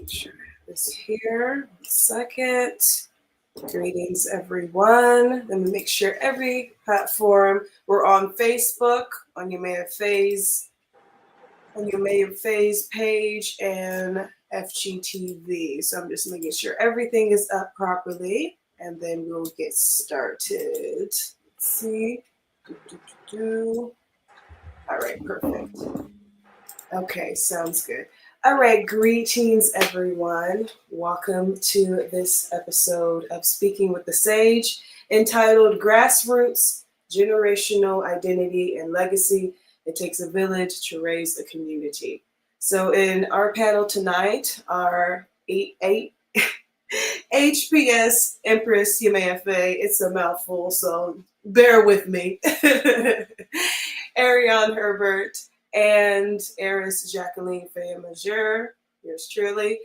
Sure. This here. Second. Greetings, everyone. Let me make sure every platform. We're on Facebook, on Yamaya Faye's page, and FGTV. So I'm just making sure everything is up properly, and then we'll get started. Let's see. All right, perfect. Okay, sounds good. All right, greetings, everyone. Welcome to this episode of Speaking with the Sage, entitled Grassroots, Generational Identity and Legacy. It takes a village to raise a community. So in our panel tonight are H.P.S, Empress, Yamaya Faye. It's a mouthful, so bear with me. Arion Herbert and Heiress, Jauqline, Faye-Yemajier. Yours truly.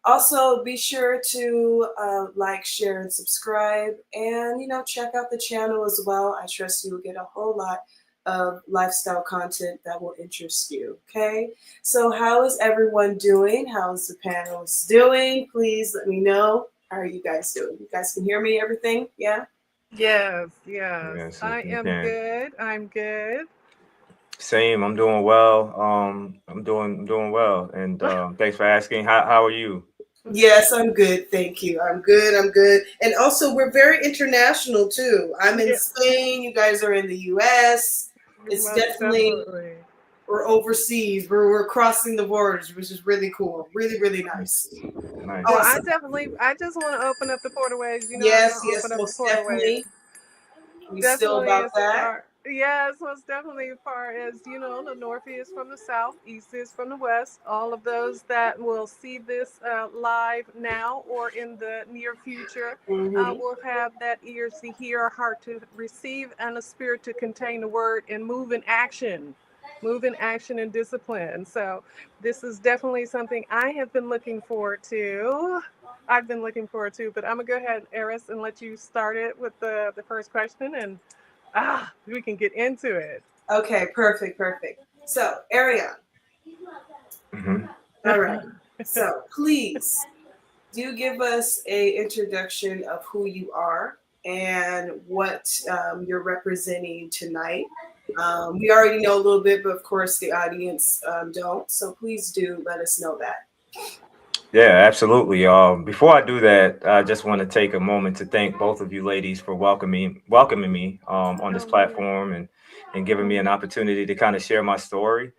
Also, be sure to like, share, and subscribe, and check out the channel as well. I trust you will get a whole lot of lifestyle content that will interest you. Okay, so how is everyone doing? How's the panelists doing? Please let me know. How are you guys doing? You guys can hear me? Everything? Yeah. Yes. I am good. I'm good. Same. I'm doing well. I'm doing well, and thanks for asking. How are you? Yes, I'm good. Thank you. I'm good. I'm good. And also, we're very international too. I'm in Spain. You guys are in the U.S. It's definitely we're overseas. We're crossing the borders, which is really cool. Really, really nice. Nice. Well, I just want to open up the portalways. Yes, open up most the definitely. We still Definitely about as that. far, yes, most definitely as far as the north is from the south, east is from the west. All of those that will see this live now or in the near future will have that ears to hear, a heart to receive, and a spirit to contain the word and move in action and discipline. So this is definitely something I have been looking forward to. I've been looking forward to, but I'm gonna go ahead, Eris, and let you start it with the first question, and we can get into it. Okay, perfect. So, Ariane. All right. So, please do give us a introduction of who you are and what you're representing tonight. We already know a little bit, but of course the audience don't. So please do let us know that. Yeah, absolutely. Before I do that, I just want to take a moment to thank both of you ladies for welcoming me on this platform and giving me an opportunity to kind of share my story.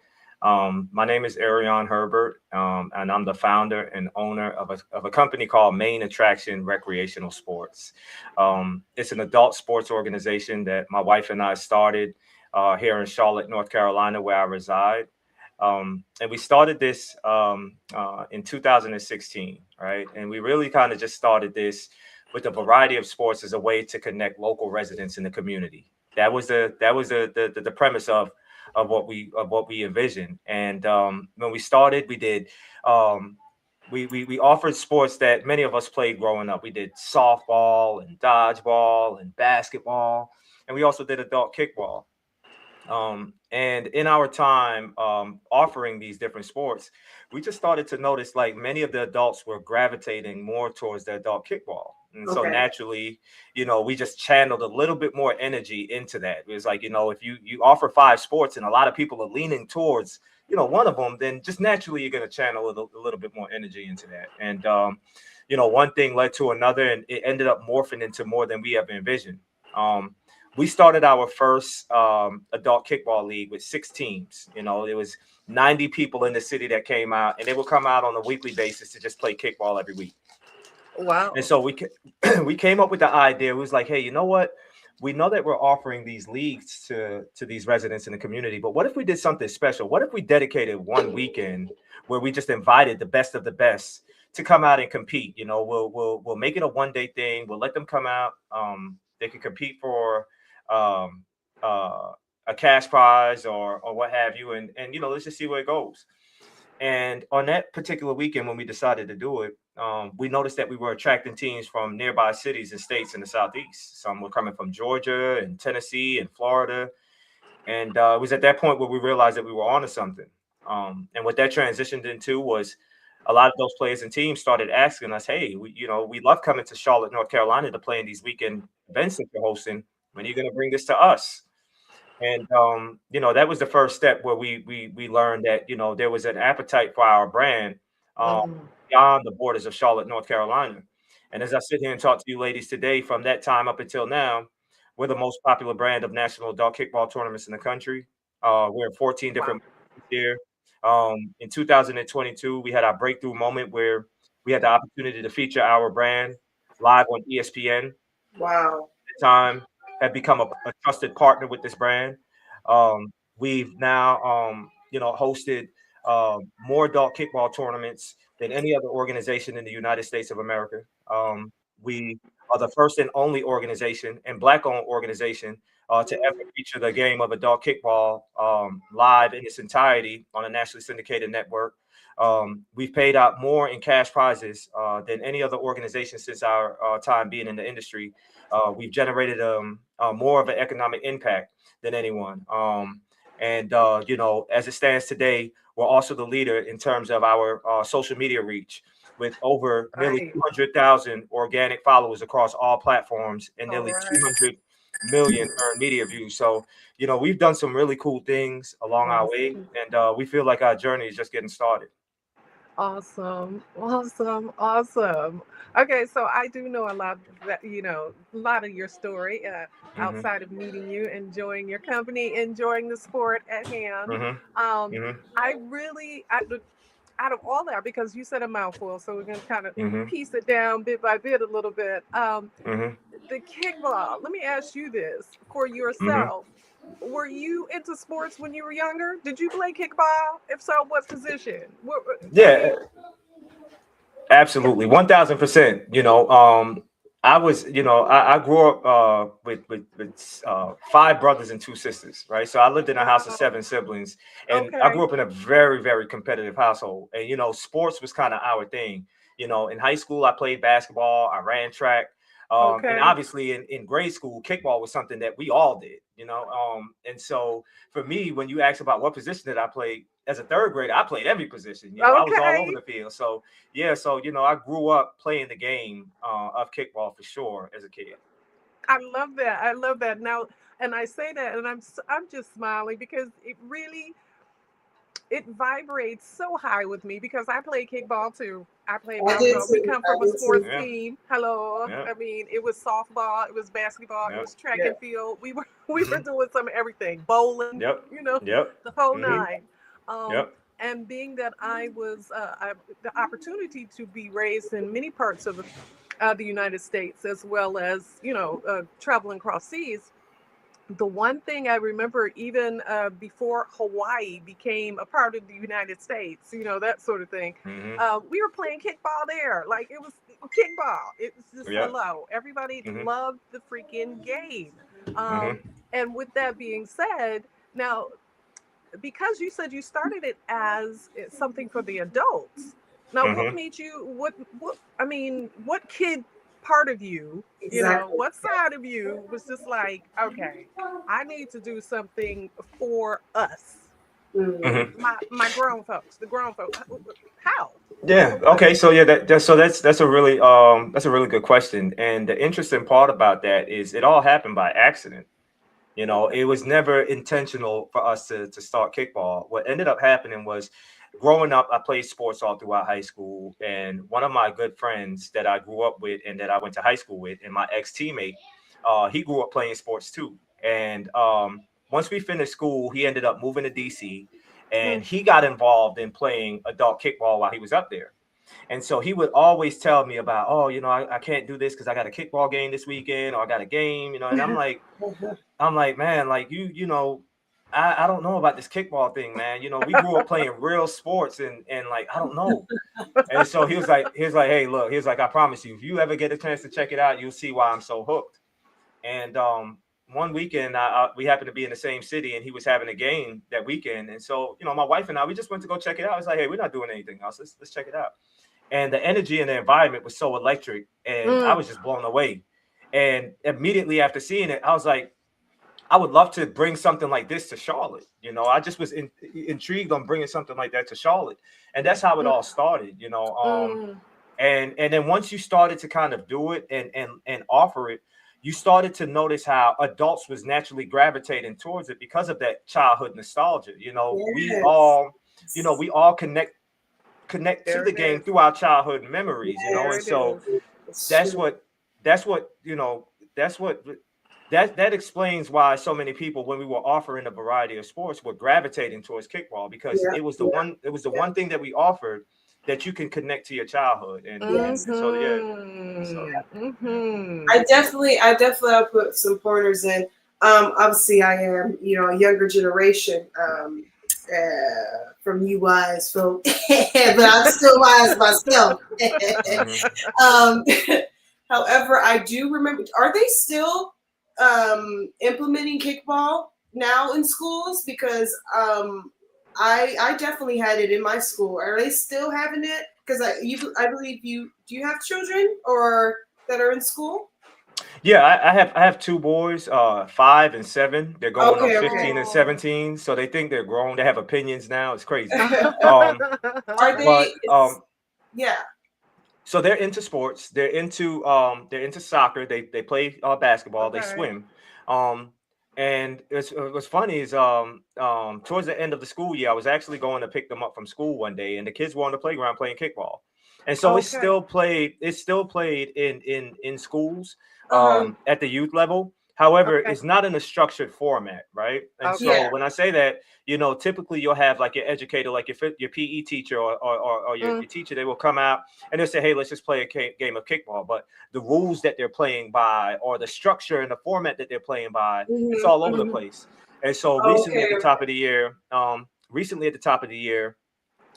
My name is Arion Herbert, and I'm the founder and owner of a company called Main Attraction Recreational Sports. It's an adult sports organization that my wife and I started here in Charlotte, North Carolina, where I reside. And we started this in 2016, right? And we really kind of just started this with a variety of sports as a way to connect local residents in the community. That was the premise of what we envisioned. And when we started, we did we offered sports that many of us played growing up. We did softball and dodgeball and basketball, and we also did adult kickball. And in our time offering these different sports, we just started to notice like many of the adults were gravitating more towards the adult kickball. And so naturally, we just channeled a little bit more energy into that. It was like, if you offer 5 sports and a lot of people are leaning towards, one of them, then just naturally you're going to channel a little bit more energy into that. And, one thing led to another, and it ended up morphing into more than we ever envisioned. We started our first adult kickball league with 6 teams. There was 90 people in the city that came out, and they would come out on a weekly basis to just play kickball every week. Wow. And so we came up with the idea. It was like, hey, you know what? We know that we're offering these leagues to these residents in the community, but what if we did something special? What if we dedicated one weekend where we just invited the best of the best to come out and compete? We'll make it a one-day thing. We'll let them come out. They can compete for um, a cash prize or what have you, and let's just see where it goes. And on that particular weekend, when we decided to do it, we noticed that we were attracting teams from nearby cities and states in the Southeast. Some were coming from Georgia and Tennessee and Florida. And it was at that point where we realized that we were onto something. And what that transitioned into was a lot of those players and teams started asking us, hey, we love coming to Charlotte, North Carolina to play in these weekend events that you're hosting. When are you going to bring this to us? And that was the first step where we learned that there was an appetite for our brand um, Mhm. beyond the borders of Charlotte, North Carolina. And as I sit here and talk to you ladies today, from that time up until now, we're the most popular brand of national adult kickball tournaments in the country. We're in 14 Wow. different markets here. In 2022, we had our breakthrough moment where we had the opportunity to feature our brand live on ESPN. Wow. Time have become a trusted partner with this brand. We've now, hosted more adult kickball tournaments than any other organization in the United States of America. We are the first and only organization and Black-owned organization to ever feature the game of adult kickball live in its entirety on a nationally syndicated network. We've paid out more in cash prizes than any other organization since our time being in the industry. We've generated more of an economic impact than anyone. And as it stands today, we're also the leader in terms of our social media reach, with over nearly Right. 200,000 organic followers across all platforms and All nearly right. 200 million earned media views. So, we've done some really cool things along our way, Awesome. and we feel like our journey is just getting started. Awesome. Awesome. Awesome. Okay, so I do know a lot that a lot of your story Hmm. outside of meeting you, enjoying your company, enjoying the sport at hand. Hmm. Um, Hmm. I really, out of all that, because you said a mouthful, so we're gonna kind of Hmm. piece it down bit by bit a little bit. Hmm. The kickball. Let me ask you this for Hmm. yourself. Were you into sports when you were younger? Did you play kickball? If so, what position? I Yeah, mean, yeah. absolutely, 1,000%. I was, I grew up with five brothers and two sisters, right? So I lived in a house of Wow. seven siblings, and I Okay. grew up in a very, very competitive household. And sports was kind of our thing. In high school, I played basketball, I ran track, and Okay. obviously in grade school, kickball was something that we all did. And so for me, when you ask about what position did I play as a third grader, I played every position. I was all over Okay. the field. So yeah, so I grew up playing the game of kickball for sure as a kid. I love that. I love that. Now, and I say that, and I'm just smiling because it vibrates so high with me because I play kickball too. I play I did volleyball. We too. come I from a did sports too. Yeah, team. Hello. yeah, I mean, it was softball, it was basketball, it yeah. was track Yeah. and field. We were Hmm. doing some of everything. Bowling, Yep, you know, yep. the whole Hmm. nine. Um, Yep. and being that I the opportunity to be raised in many parts of the United States, as well as traveling across seas, the one thing I remember, even before Hawaii became a part of the United States, that sort of thing, Hmm. we were playing kickball there. Like it was kickball. It was just Yep. hello. Everybody Hmm. loved the freaking game. Hmm. And with that being said, now because you said you started it as something for the adults. Now, what Hmm. made you? What? I mean, what kid part of you? Exactly. What side of you was just like, okay, I need to do something for us, Mm. Hmm. my grown folks, the grown folks. How? Yeah. For what? Okay. So yeah, that's a really good question. And the interesting part about that is it all happened by accident. It was never intentional for us to start kickball. What ended up happening was, growing up, I played sports all throughout high school. And one of my good friends that I grew up with and that I went to high school with, and my ex teammate, he grew up playing sports too. And once we finished school, he ended up moving to DC, and Mm, he got involved in playing adult kickball while he was up there. And so he would always tell me about, oh, I can't do this because I got a kickball game this weekend, or I got a game, and I'm like, man, like I don't know about this kickball thing, man. We grew up playing real sports, and like I don't know. And so he was like, hey, look, he was like, I promise you, if you ever get a chance to check it out, you'll see why I'm so hooked. And one weekend, we happened to be in the same city, and he was having a game that weekend. And so my wife and I, we just went to go check it out. I was like, hey, we're not doing anything else. Let's check it out. And the energy in the environment was so electric, and I mm, was just blown away. And immediately after seeing it, I was like, I would love to bring something like this to Charlotte. You know, I just was intrigued on bringing something like that to Charlotte, and that's how it all started. You know, and then once you started to kind of do it and offer it, you started to notice how adults was naturally gravitating towards it because of that childhood nostalgia. You know, Yes. we all connect to There the it game is. through our childhood memories. You know, There and it so is. It's that's true. what you know that's what that explains why so many people, when we were offering a variety of sports, were gravitating towards kickball, because Yeah, yeah, it was the yeah, one thing that we offered that you can connect to your childhood. yes. And so yeah, so I definitely will put some pointers in. Obviously, I am, a younger generation from you guys, from, but I'm still wise myself. mhm. um, However, I do remember. Are they still implementing kickball now in schools? Because I definitely had it in my school. Are they still having it? Because I believe you. Do you have children or that are in school? Yeah, I have two boys, 5 and 7. They're going on Okay, okay. 15 and Oh. 17, so they think they're grown. They have opinions now. It's crazy. Um, Are they? but Yeah. so they're into sports. They're into soccer. They play basketball. They Okay. swim. Um, and what's funny is towards the end of the school year, I was actually going to pick them up from school one day, and the kids were on the playground playing kickball. And so Okay. it's still played in schools Uh huh. at the youth level. However, Okay. it's not in a structured format, right? And Okay. so Yeah. when I say that, typically you'll have like your educator, like your PE teacher, or Mm. your teacher. They will come out and they'll say, hey, let's just play a game of kickball. But the rules that they're playing by, or the structure and the format that they're playing by, it's Mm-hmm, all over the mm-hmm. place. And so Okay. recently at the top of the year,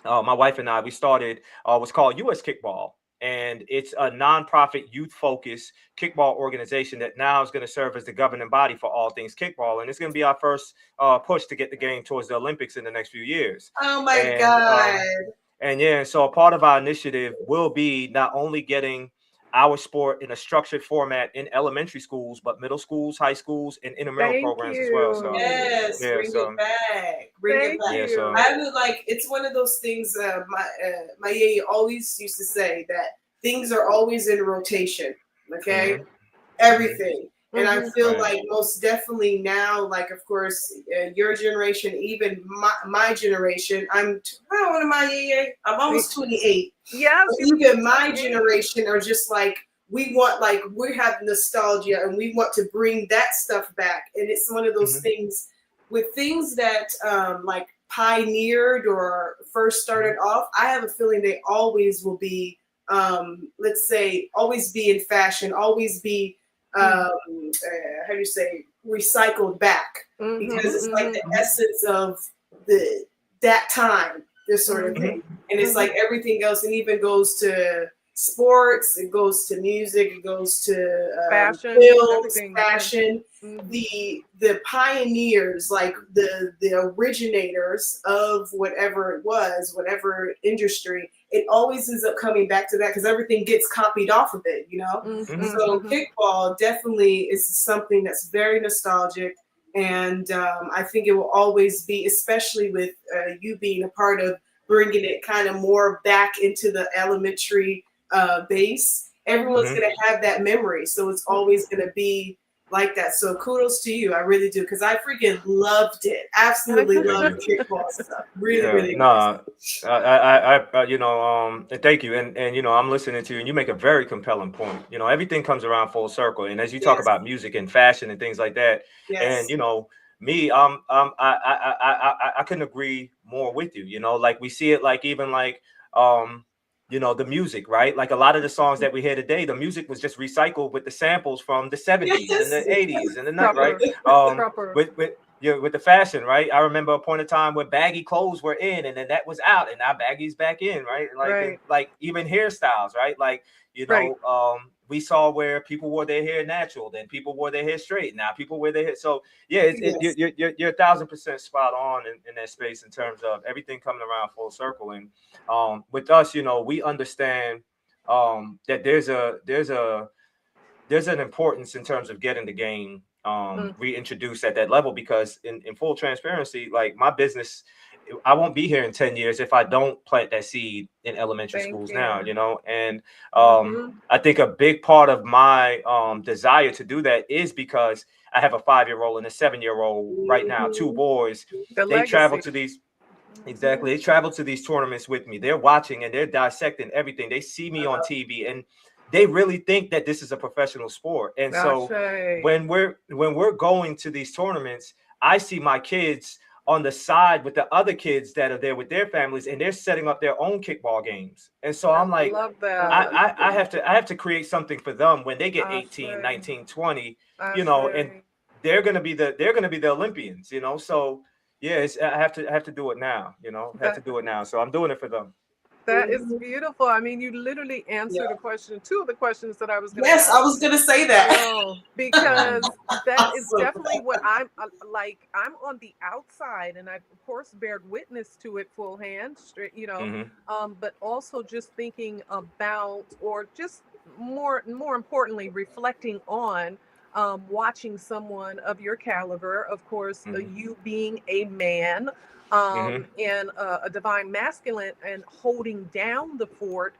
my wife and I, we started what's called U.S. Kickball. And it's a nonprofit youth focused kickball organization that now is going to serve as the governing body for all things kickball. And it's going to be our first push to get the game towards the Olympics in the next few years. Oh my And God. so a part of our initiative will be not only getting our sport in a structured format in elementary schools, but middle schools, high schools, and intramural Thank programs as well. So you. Yes, yeah, bring it so back. Bring it Thank back. yeah, so you. I would like. It's one of those things. My yaya always used to say that things are always in rotation. Okay, hmm hmm everything. And I Hmm. feel right. like most definitely now, like of course, your generation, even my generation. How old am I? Yaya? I'm almost 28. Yes, But you even become my 28. generation are just like we have nostalgia and we want to bring that stuff back, and it's one of those hmm things with things that like pioneered or first hmm started off. I have a feeling they always will be, let's say, always be in fashion, always be, Mm-hmm. how do you say, recycled back, Mm-hmm. because it's like the Mm-hmm. essence of the that time, this sort of Mm-hmm. thing. And it's Mm-hmm. like everything else, and even goes to sports, it goes to music, it goes to Fashion, films, everything. fashion. Mm-hmm. The pioneers, like the originators of whatever it was, whatever industry, it always ends up coming back to that because everything gets copied off of it, you know. hmm So Mm-hmm. kickball definitely is something that's very nostalgic, and I think it will always be, especially with you being a part of bringing it kind of more back into the elementary base. Mm-hmm. Everyone's going to have that memory, so it's always going to be like that. So kudos to you, I really do, because I freaking loved it. Absolutely Thank loved you. the kickball stuff. Really, Yeah, really nice. no, and thank you, and I'm listening to you, and you make a very compelling point. Everything comes around full circle, and as you talk Yes, about music and fashion and things like that, and yes, me, I couldn't agree more with you. Like we see it, like even like the music, right? Like a lot of the songs that we hear today, the music was just recycled with the samples from the 70s and yes. the 80s and the night, right? Proper. Proper. With the fashion, right? I remember a point in time where baggy clothes were in, and then that was out, and now baggy's back in, right? Like, and Right. like even hairstyles, right? Like, Right. we saw where people wore their hair natural, then people wore their hair straight. Now people wear their hair. So yeah, Yes. you're 1,000% spot on in that space in terms of everything coming around full circle. And with us, we understand that there's an importance in terms of getting the game reintroduced at that level, because in full transparency, like my business, I won't be here in 10 years if I don't plant that seed in elementary Thank schools now, you. you know. And Mm-hmm. I think a big part of my desire to do that is because I have a 5-year-old and a 7-year-old right now, two Mhm. boys. The They travel legacy. to these Mm-hmm. Exactly. They travel to these tournaments with me. They're watching and they're dissecting everything. They see me on TV and they really think that this is a professional sport. And so Ashe. when we're going to these tournaments, I see my kids on the side with the other kids that are there with their families, and they're setting up their own kickball games. And so I I'm like, love that. I have to create something for them when they get Ashe. 18, 19, 20, you know, and Ashe. they're gonna be the Olympians, you know. So yeah, I have to do it now, you know. I have to That do it now. So I'm doing it for them. that is Mhm. beautiful. I mean, you literally Yeah. answered a question, two of the questions that I was going to Yes, I ask. was gonna say You that. know, Mm-hmm. because that is Awesome. definitely what I'm like. I'm on the outside, and I, of course, bared witness to it full hand, straight, you know. Mm-hmm. But also just thinking about, or just more importantly, reflecting on, watching someone of your caliber, of course, Mm-hmm. you being a man, Mm-hmm. and a divine masculine, and holding down the fort,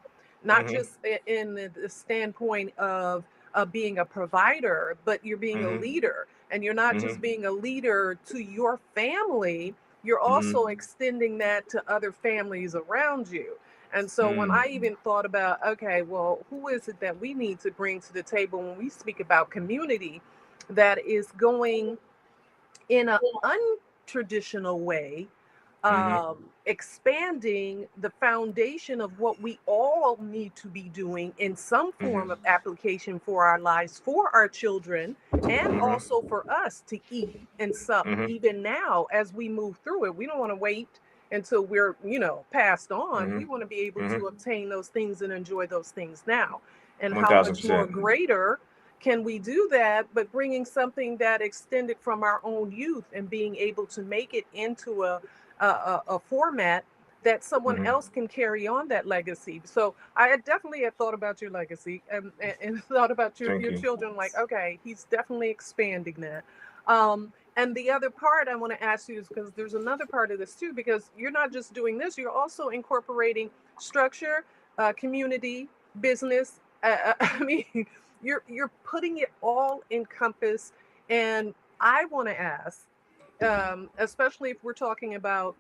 not Mm-hmm. just in the standpoint of being a provider, but you're being a Mm-hmm. leader. And you're not Mm-hmm. just being a leader to your family, you're Mm-hmm. also extending that to other families around you. And so when Mm-hmm. I even thought about, okay, well, who is it that we need to bring to the table when we speak about community that is going in an untraditional way, Mm-hmm. expanding the foundation of what we all need to be doing in some form of Mm-hmm. application for our lives, for our children, and Mm-hmm. also for us to eat and sup Mm-hmm. even now as we move through it. We don't want to wait until we're, passed on. Mm-hmm. We want to be able Mm-hmm. to obtain those things and enjoy those things now. And One how thousand much more percent. greater can we do that, but bringing something that extended from our own youth and being able to make it into a format that someone Mm-hmm. else can carry on that legacy. So I had definitely had thought about your legacy, and thought about Thank your you. children, like, okay, he's definitely expanding that. And the other part I want to ask you is, because there's another part of this too, because you're not just doing this, you're also incorporating structure, community, business. I mean, you're putting it all encompassed. And I want to ask, especially if we're talking about,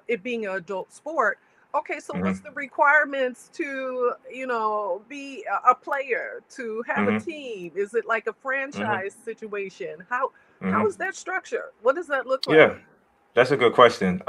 it being an adult sport. Okay, so what's Mm-hmm. the requirements to, be a player, to have a Mm-hmm. team? Is it like a Mm-hmm. franchise situation? How Mm-hmm. is that structure? What does that look like? Yeah. That's a good question.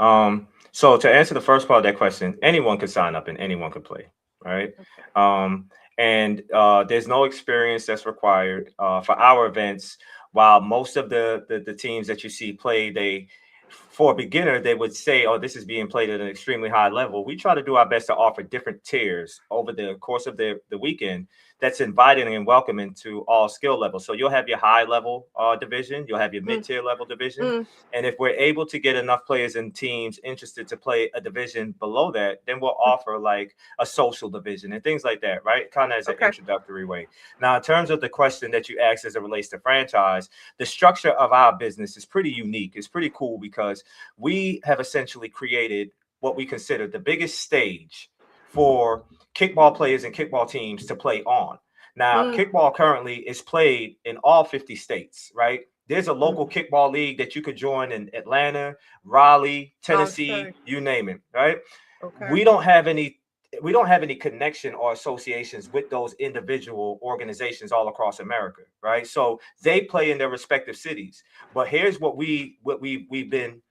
So to answer the first part of that question, anyone could sign up and anyone could play, right? Okay. Um, and there's no experience that's required for our events. While most of the teams that you see play, they for a beginner they would say, "Oh, this is being played at an extremely high level." We try to do our best to offer different tiers over the course of the weekend that's inviting and welcoming to all skill levels. So you'll have your high level division, you'll have your mid Mm, tier level division, mm, and if we're able to get enough players and teams interested to play a division below that, then we'll mm. offer like a social division and things like that, right? Kind of as an Okay. introductory way. Now, in terms of the question that you asked as it relates to franchise, the structure of our business is pretty unique. It's pretty cool because we have essentially created what we consider the biggest stage for kickball players and kickball teams to play on. Now, Mm, kickball currently is played in all 50 states, right? There's a mm. local kickball league that you could join in Atlanta, Raleigh, Tennessee, Okay. you name it, right? Okay. We don't have any we don't have any connection or associations with those individual organizations all across America, right? So they play in their respective cities. But here's we've been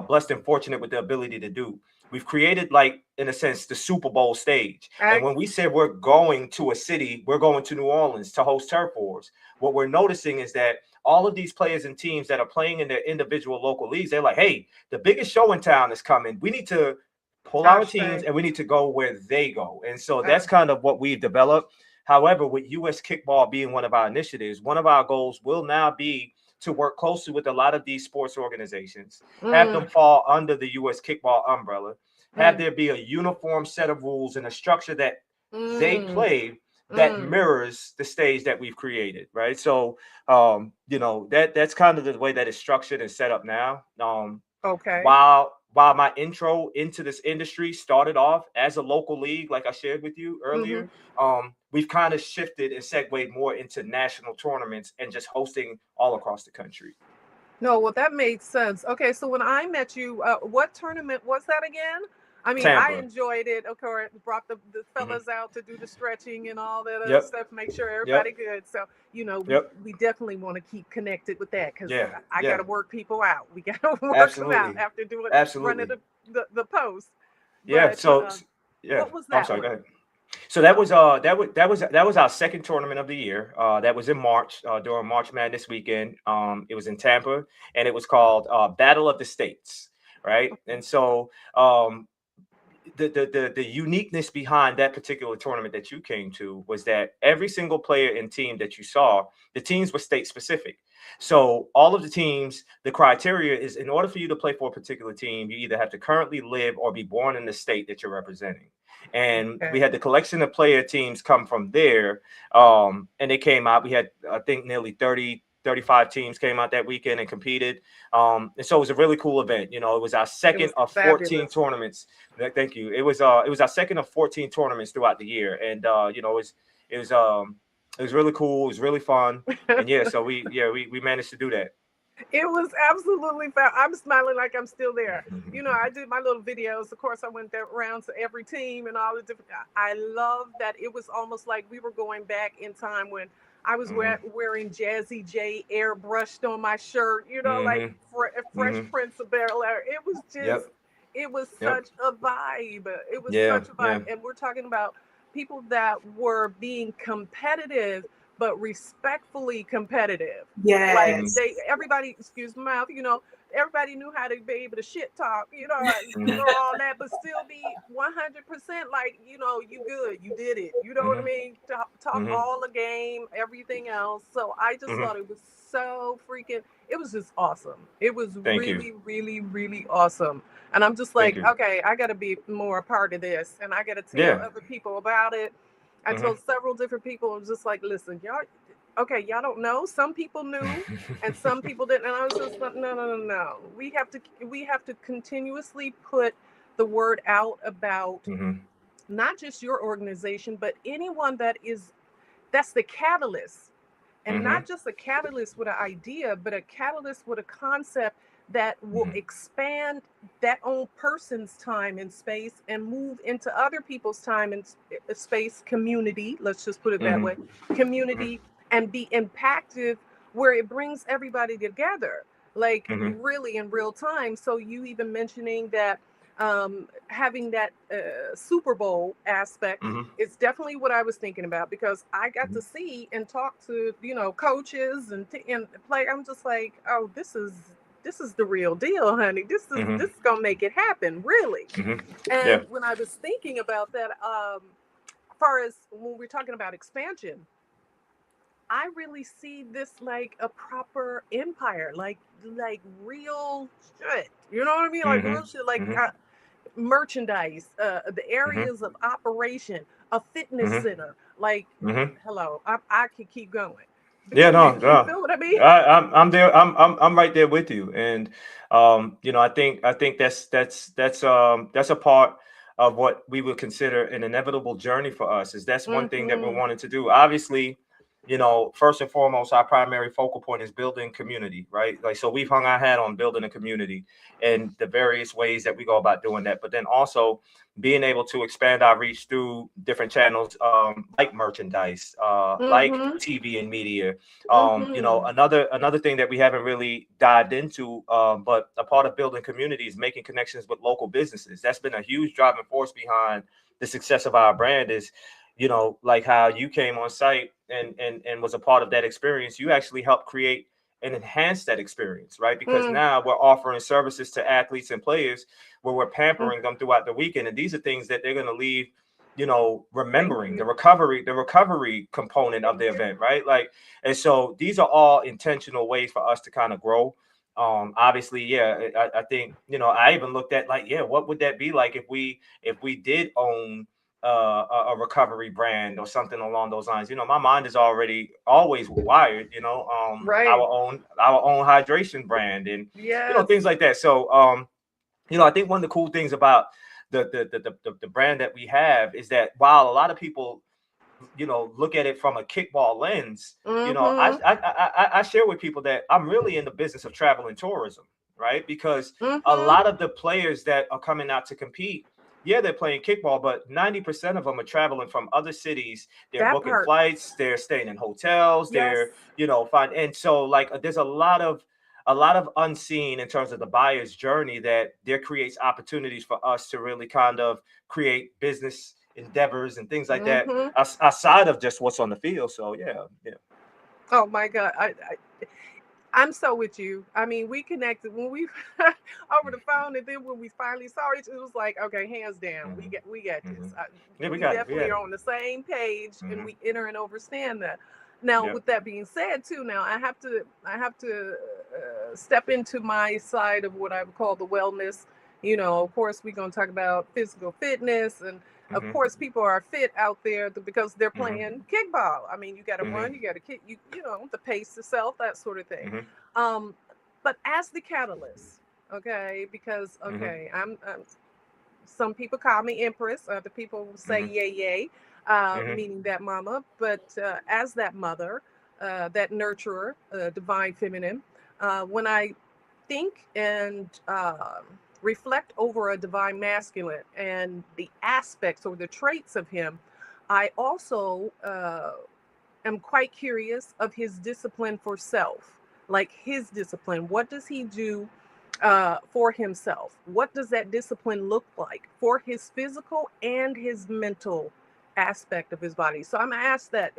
blessed and fortunate with the ability to do. We've created, like, in a sense, the Super Bowl stage. And I, when we said we're going to a city, we're going to New Orleans to host turf wars. What we're noticing is that all of these players and teams that are playing in their individual local leagues, they're like, hey, the biggest show in town is coming. We need to pull our teams Ashe. and we need to go where they go. And so Uh, that's kind of what we've developed. However, with US Kickball being one of our initiatives, one of our goals will now be to work closely with a lot of these sports organizations, have mm, them fall under the US Kickball umbrella, have mm, there be a uniform set of rules and a structure that they mm. play that mirrors the stage that we've created, right? So, that's kind of the way that it's structured and set up now. Okay. While my intro into this industry started off as a local league, like I shared with you earlier, we've kind of shifted and segued more into national tournaments and just hosting all across the country. No, well, that made sense. Okay, so when I met you, what tournament was that again? I mean, I Tampa. enjoyed it. Of course, brought the Hmm. fellas out to do the stretching and all that other Yep. stuff, make sure everybody Yep. good. So, Yep. we definitely want to keep connected with that because Yeah. I got Yeah. to work people out. We got to work them out Absolutely. after doing running Absolutely. the post. Yeah. But So, yeah. what was I'm that sorry. Go one? ahead. So that was our second tournament of the year. That was in March, during March Madness weekend. It was in Tampa, and it was called Battle of the States, right? And so, the uniqueness behind that particular tournament that you came to was that every single player and team that you saw, the teams were state specific. So all of the teams, the criteria is, in order for you to play for a particular team, you either have to currently live or be born in the state that you're representing. And we Okay. had the collection of player teams come from there. And they came out. We had, I think, nearly 35 teams came out that weekend and competed. And so it was a really cool event. It was our It was second of 14 fabulous. tournaments. Thank you. It was our second of 14 tournaments throughout the year, and it was it was really cool. It was really fun, and yeah, so we managed to do that. It was absolutely fab. I'm smiling like I'm still there. I did my little videos. Of course, I went there around to every team and all the different. I love that it was almost like we were going back in time when I was Hmm. wearing Jazzy J airbrushed on my shirt. Like Hmm. Fresh Hmm. Prince of Bel Air. It was just, Yep. it was Yep. such a vibe. It was Yeah. such a vibe, Yeah. and we're talking about people that were being competitive but respectfully competitive. Like Hmm. Yes. everybody, excuse my mouth, everybody knew how to be able to shit talk, Hmm. all that, but still be 100% like, you good, you did it. You know what I Hmm. mean? Talk Hmm. all the game, everything else. So I just Hmm. thought it was so freaking, it was just awesome. It was Thank you. really, really, really awesome. And I'm just Thank like, you. okay, I got to be more a part of this and I got to tell Yeah. other people about it. I Hmm. told several different people, I was just like, listen, y'all, okay, y'all don't know. Some people knew and some people didn't. And I was just like, no, no, no, no. We have to continuously put the word out about Hmm. not just your organization, but anyone that's the catalyst. And Hmm. not just a catalyst with an idea, but a catalyst with a concept that will Hmm. expand that own person's time and space and move into other people's time and space, community, let's just put it that way, Hmm. community, and be impactful where it brings everybody together, like Hmm. really in real time. So you even mentioning that having that Super Bowl aspect Hmm. is definitely what I was thinking about because I got Hmm. to see and talk to coaches and play. I'm just like, oh, this is the real deal, honey. This is Hmm. this is gonna make it happen, really. Hmm. And Yeah. when I was thinking about that, as far as when we're talking about expansion, I really see this like a proper empire, like real shit. You know what I mean? Like Hmm. real shit, like Hmm. merchandise, the Hmm. areas of operation, a fitness Hmm. center. Like, Hmm. hello, I could keep going. Yeah, no, You no. feel what I mean? I'm there. I'm right there with you. And I think that's a part of what we would consider an inevitable journey for us. Is that's one thing that we're Mm-hmm. wanting to do. Obviously, first and foremost, our primary focal point is building community, right? Like, so we've hung our hat on building a community and the various ways that we go about doing that. But then also being able to expand our reach through different channels, like merchandise, like Mm-hmm. TV and media. Mm-hmm. Another thing that we haven't really dived into, but a part of building community is making connections with local businesses. That's been a huge driving force behind the success of our brand. Is like how you came on site and was a part of that experience. You actually helped create and enhance that experience, right? Because Mm-hmm. now we're offering services to athletes and players where we're pampering them throughout the weekend, and these are things that they're going to leave Thank remembering you. the recovery component of Thank the you. event, right? Like, and so these are all intentional ways for us to kind of grow. Obviously, yeah, I think I even looked at, like, yeah, what would that be like if we did own a recovery brand or something along those lines. My mind is already always wired. Right. Our own hydration brand, and Yes. things like that. So I think one of the cool things about the brand that we have is that while a lot of people look at it from a kickball lens, Mm-hmm. I share with people that I'm really in the business of travel and tourism, right? Because a Mm-hmm. lot of the players that are coming out to compete, yeah, they're playing kickball, but 90% of them are traveling from other cities. They're That booking part. flights, they're staying in hotels, Yes. they're fine. And so like there's a lot of unseen in terms of the buyer's journey that there creates opportunities for us to really kind of create business endeavors and things like that Mm-hmm. outside of just what's on the field. So yeah, yeah. Oh my God. I'm so with you. I mean, we connected when we over the phone, and then when we finally saw it, it was like, okay, hands down, Hmm. we got Hmm. this. Yeah, we We got it. We definitely had are it. on the same page, and Hmm. we enter and understand that. Now, Yep. with that being said, too, now I have to step into my side of what I would call the wellness. Of course, we're going to talk about physical fitness, and of Hmm. course, people are fit out there because they're Hmm. playing kickball. I mean, you got to run, Hmm. you got to kick, the pace yourself, that sort of thing. Hmm. Um, but as the catalyst, okay, because Hmm. okay, I'm some people call me Empress, other people say Hmm. yay yay, Hmm. meaning that mama. But as that mother, that nurturer, divine feminine, when I think and reflect over a divine masculine and the aspects or the traits of him, I also am quite curious of his discipline for self, like his discipline. What does he do for himself? What does that discipline look like for his physical and his mental aspect of his body? So I'm gonna ask that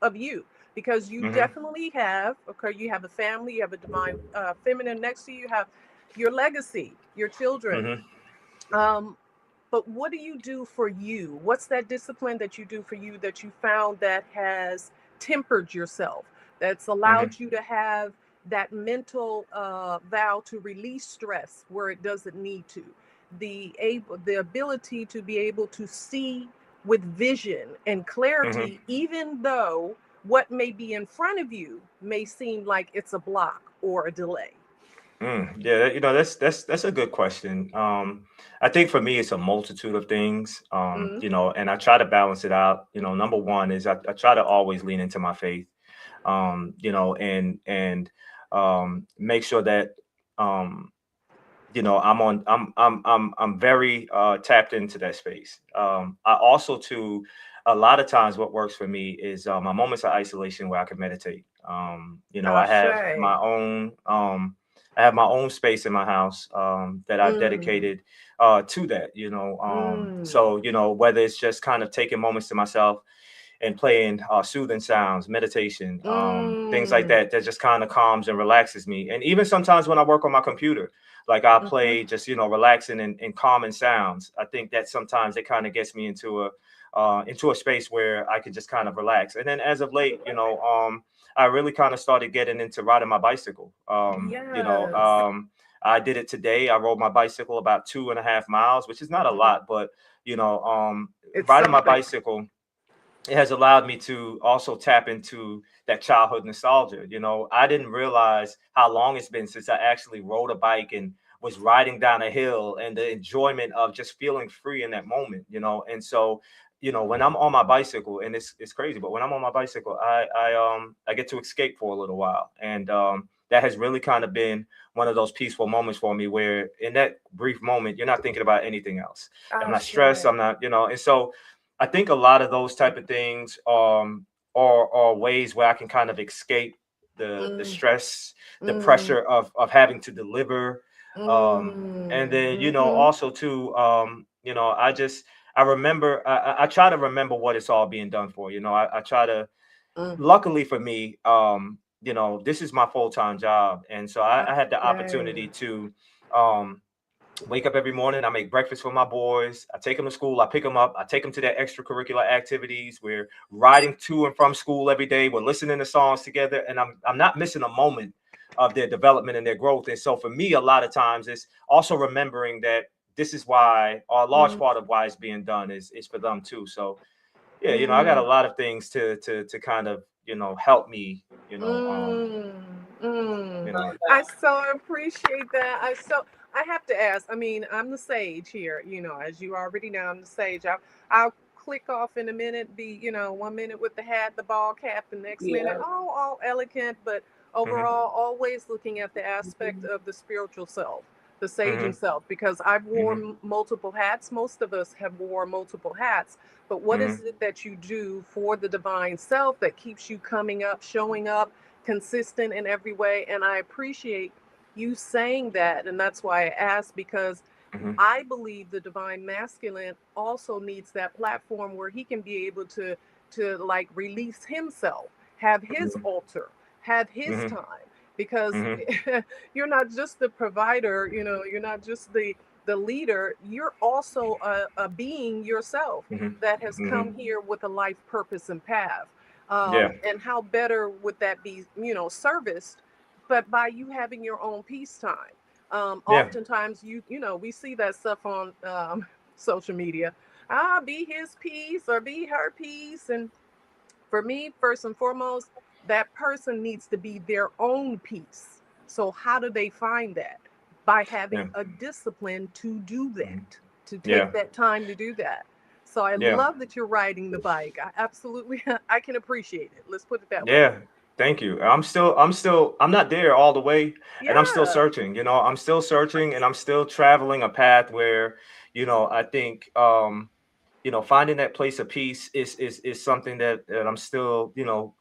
of you, because you Hmm. definitely have, okay, you have a family, you have a divine feminine next to you, you have your legacy, your children. Hmm. Um, but what do you do for you? What's that discipline that you do for you that you found that has tempered yourself, that's Hmm. allowed you to have that mental vow to release stress where it doesn't need to, the ability to be able to see with vision and Hmm. clarity, even though what may be in front of you may seem like it's a block or a delay. Yeah, that's a good question. I think for me, it's a multitude of things. Mm, And I try to balance it out. Number one is I try to always lean into my faith. And make sure that um, I'm very tapped into that space. I also too, a lot of times what works for me is my moments of isolation where I can meditate. I have Ashe. my own space in my house that I've Mm, dedicated to that. mm, So whether it's just kind of taking moments to myself and playing soothing sounds, meditation, things like mm. that just kind of calms and relaxes me. And even sometimes when I work on my computer, like I Mhm. play just relaxing and calming sounds. I think that sometimes it kind of gets me into a space where I can just kind of relax. And then as of late, I really kind of started getting into riding my bicycle. Yes. I did it today. I rode my bicycle about 2.5 miles, which is not a Mhm. lot, but It's riding my something. bicycle, it has allowed me to also tap into that childhood nostalgia. I didn't realize how long it's been since I actually rode a bike and was riding down a hill, and the enjoyment of just feeling free in that moment. And so, when I'm on my bicycle, and it's crazy, but when I'm on my bicycle, I get to escape for a little while. And that has really kind of been one of those peaceful moments for me where in that brief moment, you're not thinking about anything else. I'm not stressed. Ashe. I'm not. And so I think a lot of those type of things are ways where I can kind of escape the Mm, stress, the mm, pressure of having to deliver. And mm, then, mhm, also too, I remember, I try to remember what it's all being done for. I try to, mm. luckily for me, this is my full-time job. And so I had the Ashe. opportunity to, um, wake up every morning. I make breakfast for my boys. I take them to school. I pick them up. I take them to their extracurricular activities. We're riding to and from school every day. We're listening to songs together, and I'm not missing a moment of their development and their growth. And so for me, a lot of times it's also remembering that this is why, or a large Mm, part of why it's being done is for them too. So yeah, I got a mm, lot of things to kind of, help me, mm, mm. you Love know. I that. so appreciate that. I have to ask. I mean, I'm the sage here. As you already know, I'm the sage. I'll click off in a minute. Be 1 minute with the hat, the ball cap, the next minute, Yeah. all elegant, but Hmm. overall, always looking at the aspect of the spiritual self, the saging Hmm. self. Because I've Hmm. worn multiple hats. Most of us have worn multiple hats. But what is Hmm. it that you do for the divine self that keeps you coming up, showing up? Consistent in every way. And I appreciate you saying that. And that's why I asked, because Hmm. I believe the divine masculine also needs that platform where he can be able to like release himself, have his altar, have his Hmm. time. Because Hmm. you're not just the provider, you're not just the leader, you're also a being yourself Hmm. that has Hmm. come here with a life purpose and path. Yeah. And how better would that be, serviced, but by you having your own peace time. Yeah. Oftentimes, we see that stuff on social media. Be his peace or be her peace. And for me, first and foremost, that person needs to be their own peace. So, how do they find that? By Yeah. having a discipline to do Hmm. that, to take Yeah. that time to do that. So, I Yeah. love that you're riding the bike. I absolutely, I can appreciate it. Let's put it that way. Yeah. Thank you. I'm not there all the way, and I'm still Yeah. searching. I'm still searching, and I'm still traveling a path where, I think, finding that place of peace is something that I'm still,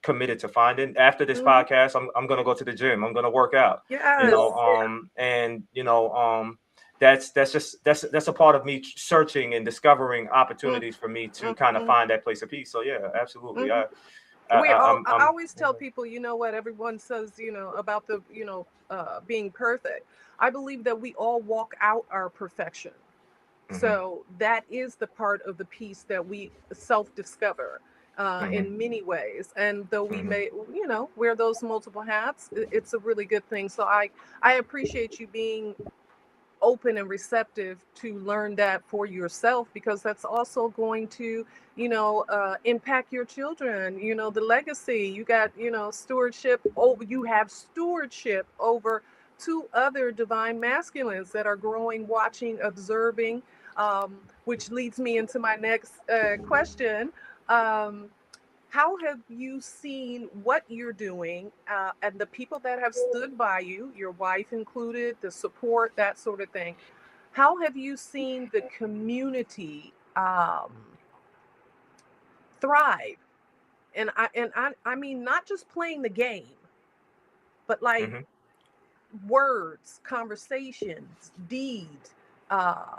committed to finding. After this Hmm. podcast, I'm gonna go to the gym. I'm gonna work out. Yes. And that's a part of me searching and discovering Mm, opportunities for me to mm, kind of mm, find that place of peace. So yeah, absolutely. mhm. I I'm always tell people, what everyone says, about the, being perfect. I believe that we all walk out our perfection. hmm So that is the part of the piece that we self discover hmm in many ways. And though we hmm may, wear those multiple hats, it's a really good thing. So I appreciate you being open and receptive to learn that for yourself, because that's also going to impact your children, the legacy you got, stewardship. Oh, you have stewardship over two other divine masculines that are growing, watching, observing, which leads me into my next question. um, how have you seen what you're doing, and the people that have stood by you, your wife included, the support, that sort of thing? How have you seen the community thrive? And I mean, not just playing the game, but like hmm words, conversations, deeds, uh,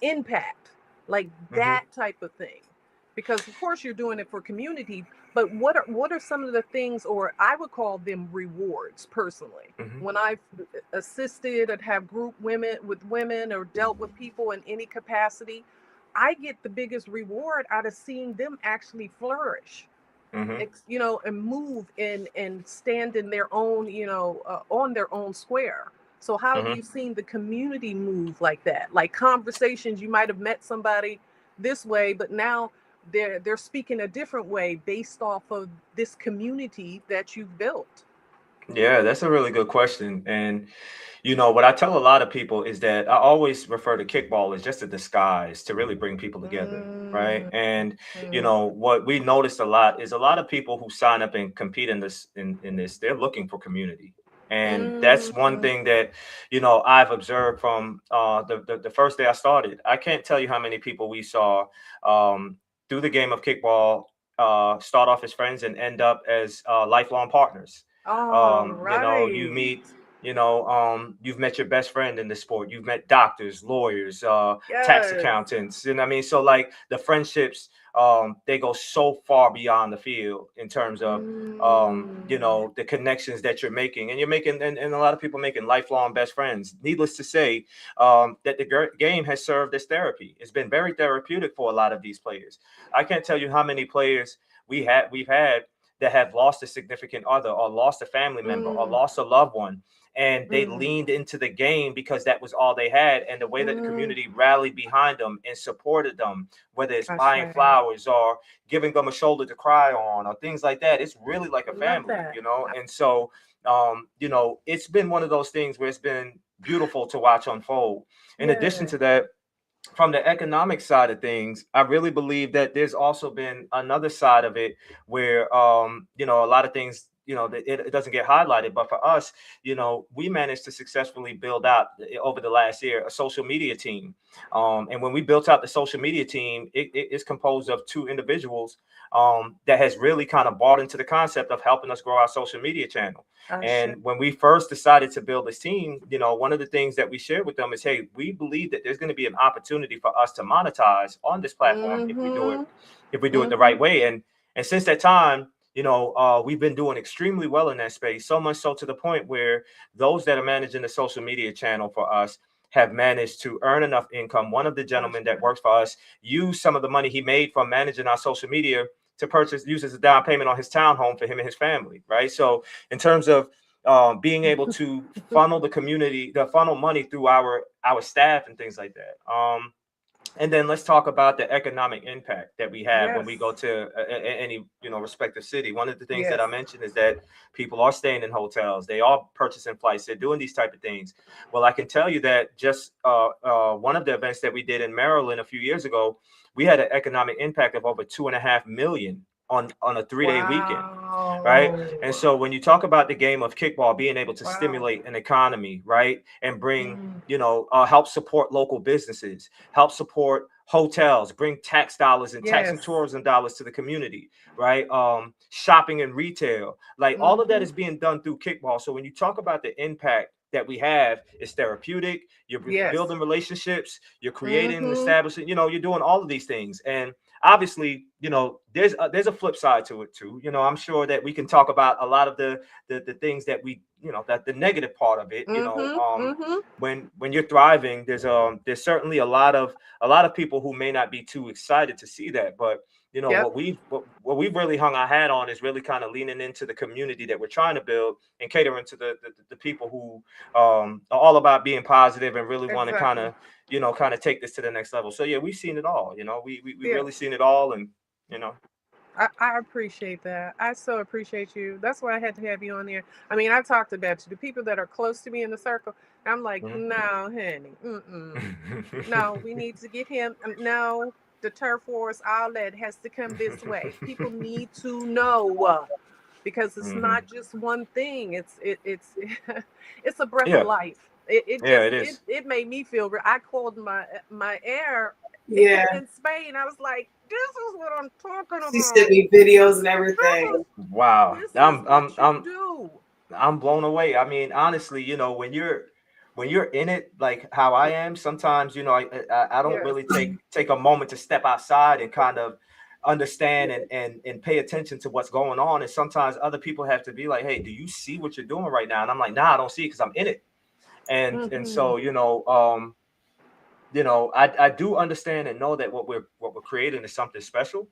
impact, like hmm that type of thing. Because of course you're doing it for community, but what are some of the things, or I would call them rewards personally, hmm when I've assisted and have group women or dealt with people in any capacity, I get the biggest reward out of seeing them actually flourish, hmm and move and stand in their own, on their own square. So how have you hmm seen the community move like that? Like conversations, you might have met somebody this way, but now they're speaking a different way based off of this community that you've built. Yeah, that's a really good question. And what I tell a lot of people is that I always refer to kickball as just a disguise to really bring people together, right? Mm, And mm, what we noticed a lot is a lot of people who sign up and compete in this, they're looking for community. And that's one mm, thing that I've observed from the first day I started. I can't tell you how many people we saw um, through the game of kickball start off as friends and end up as lifelong partners. all You right. meet, you've met your best friend in the sport. You've met doctors, lawyers, tax Yes. accountants. You know what I mean? So like the friendships, they go so far beyond the field in terms of, Mm, the connections that you're making, and you're making, and a lot of people making lifelong best friends. Needless to say, that the game has served as therapy. It's been very therapeutic for a lot of these players. I can't tell you how many players we've had that have lost a significant other or lost a family member or mm, lost a loved one. and they leaned into the game because that was all they had. And the way that the community rallied behind them and supported them, whether it's buying flowers or giving them a shoulder to cry on or things like that, it's really like a family, you know. And so you know, it's been one of those things where it's been beautiful to watch unfold. In addition to that, from the economic side of things, I really believe that there's also been another side of it where, you know, a lot of things, you know, it doesn't get highlighted. But for us, you know, we managed to successfully build out over the last year a social media team. And when we built out the social media team, it is composed of two individuals that has really kind of bought into the concept of helping us grow our social media channel. And when we first decided to build this team, you know, one of the things that we shared with them is, hey, we believe that there's going to be an opportunity for us to monetize on this platform if we do it the right way. And since that time, you know, we've been doing extremely well in that space, so much so to the point where those that are managing the social media channel for us have managed to earn enough income. One of the gentlemen that works for us used some of the money he made from managing our social media to use as a down payment on his townhome for him and his family, right? So in terms of being able to funnel the community, the funnel money through our staff and things like that. And then let's talk about the economic impact that we have when we go to any, you know, respective city. One of the things that I mentioned is that people are staying in hotels, they are purchasing flights, they're doing these type of things. Well, I can tell you that just one of the events that we did in Maryland a few years ago, we had an economic impact of over 2.5 million on a 3-day weekend, right? And so when you talk about the game of kickball being able to stimulate an economy, right, and bring, you know, help support local businesses, help support hotels, bring tax dollars and tax and tourism dollars to the community, right? Shopping and retail, like all of that is being done through kickball. So when you talk about the impact that we have, it's therapeutic. You're building relationships, you're creating and establishing, you know, you're doing all of these things. And obviously, you know, there's a flip side to it too. You know, I'm sure that we can talk about a lot of the things that we, you know, that the negative part of it, you know, when you're thriving, there's certainly a lot of people who may not be too excited to see that. But you know, what we've really hung our hat on is really kind of leaning into the community that we're trying to build and catering to the people who are all about being positive and really want to kind of, you know, kind of take this to the next level. So yeah, we've seen it all, you know, we really seen it all. And you know, I appreciate that. I so appreciate you. That's why I had to have you on there. I mean, I talked about you. The people that are close to me in the circle, I'm like, no, honey, no, we need to get him. No, the turf wars outlet has to come this way. People need to know because it's not just one thing. It's it's a breath of life. It made me feel. I called my air in Spain. I was like, this is what I'm talking about. She sent me videos and everything. Wow. This is what you do. I'm blown away. I mean, honestly, you know, when you're in it, like how I am, sometimes, you know, I don't really take a moment to step outside and kind of understand and pay attention to what's going on. And sometimes other people have to be like, hey, do you see what you're doing right now? And I'm like, nah, I don't see it because I'm in it. And so, you know, I do understand and know that what we're creating is something special.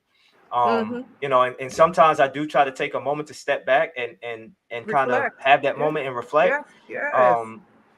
You know, and sometimes I do try to take a moment to step back and kind of have that moment and reflect.